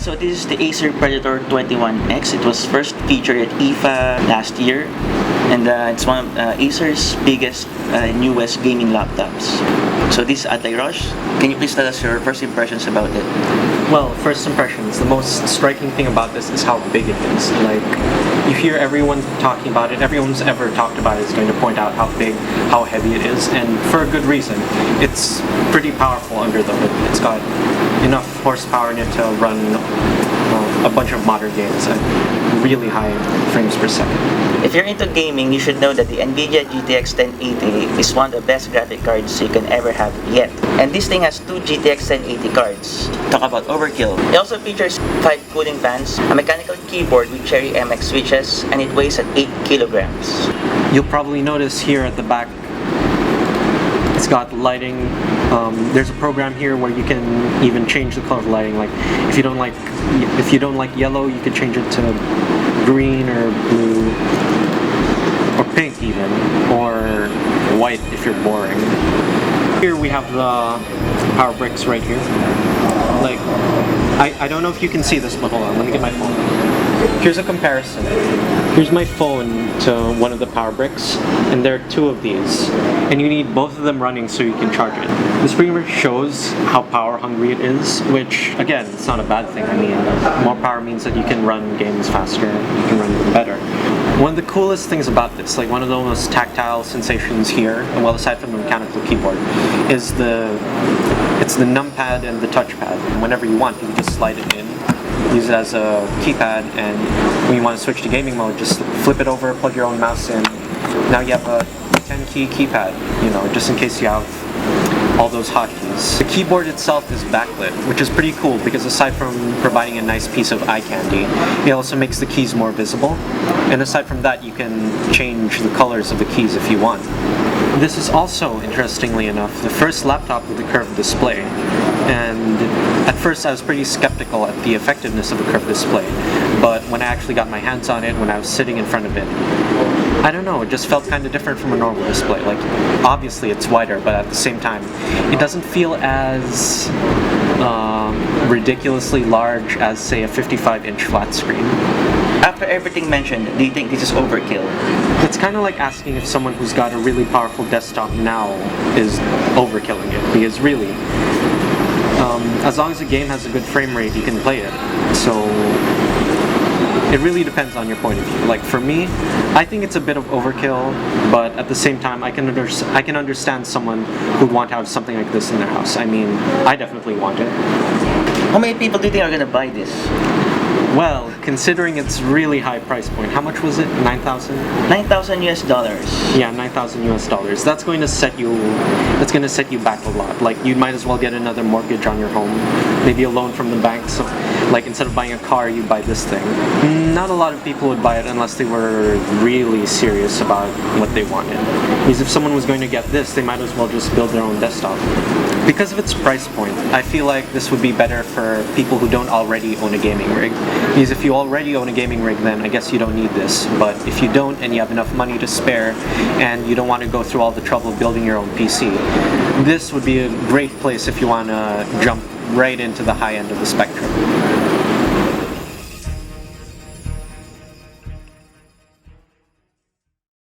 so this is the Acer Predator 21X. It was first featured at IFA last year, and it's one of Acer's biggest, newest gaming laptops. So this is Adlai, Rosh. Can you please tell us your first impressions about it? Well, first impressions, the most striking thing about this is how big it is. Like, you hear everyone talking about it, everyone who's ever talked about it is going to point out how big, how heavy it is, and for a good reason. It's pretty powerful under the hood. It's got enough horsepower in it to run a bunch of modern games at really high frames per second. If you're into gaming, you should know that the Nvidia GTX 1080 is one of the best graphic cards you can ever have yet. And this thing has two GTX 1080 cards. Talk about overkill. It also features 5 cooling fans, a mechanical keyboard with Cherry MX switches, and it weighs at 8 kilograms. You'll probably notice here at the back, it's got lighting. There's a program here where you can even change the color of lighting. Like, if you don't like yellow, you could change it to green or blue or pink even, or white if you're boring. Here we have the power bricks right here. Like, I don't know if you can see this, but hold on, let me get my phone. Here's a comparison. Here's my phone to one of the power bricks, and there are 2 of these, and you need both of them running so you can charge it. This pretty much shows how power hungry it is, which, again, it's not a bad thing. I mean, more power means that you can run games faster, you can run them better. One of the coolest things about this, like one of the most tactile sensations here, well, aside from the mechanical keyboard, is it's the numpad and the touchpad. And whenever you want, you can just slide it in, use it as a keypad, and when you want to switch to gaming mode, just flip it over, plug your own mouse in. Now you have a 10-key keypad, you know, just in case you have all those hotkeys. The keyboard itself is backlit, which is pretty cool because aside from providing a nice piece of eye candy, it also makes the keys more visible. And aside from that, you can change the colors of the keys if you want. This is also, interestingly enough, the first laptop with a curved display. And at first I was pretty skeptical at the effectiveness of a curved display, but when I actually got my hands on it, when I was sitting in front of it, I don't know, it just felt kind of different from a normal display. Like, obviously it's wider, but at the same time, it doesn't feel as ridiculously large as, say, a 55-inch flat screen. After everything mentioned, do you think this is overkill? It's kind of like asking if someone who's got a really powerful desktop now is overkilling it, because really, as long as the game has a good frame rate, you can play it. So it really depends on your point of view. Like, for me, I think it's a bit of overkill, but at the same time, I can understand someone who'd want to have something like this in their house. I mean, I definitely want it. How many people do you think are gonna buy this? Well, considering its really high price point, how much was it? 9,000? 9,000 US dollars. Yeah, 9,000 US dollars. That's going to set you back a lot. Like, you might as well get another mortgage on your home, maybe a loan from the bank. So, like, instead of buying a car, you buy this thing. Not a lot of people would buy it unless they were really serious about what they wanted. Because if someone was going to get this, they might as well just build their own desktop. Because of its price point, I feel like this would be better for people who don't already own a gaming rig. Because if you already own a gaming rig, then I guess you don't need this. But if you don't, and you have enough money to spare, and you don't want to go through all the trouble of building your own PC, this would be a great place if you want to jump right into the high end of the spectrum.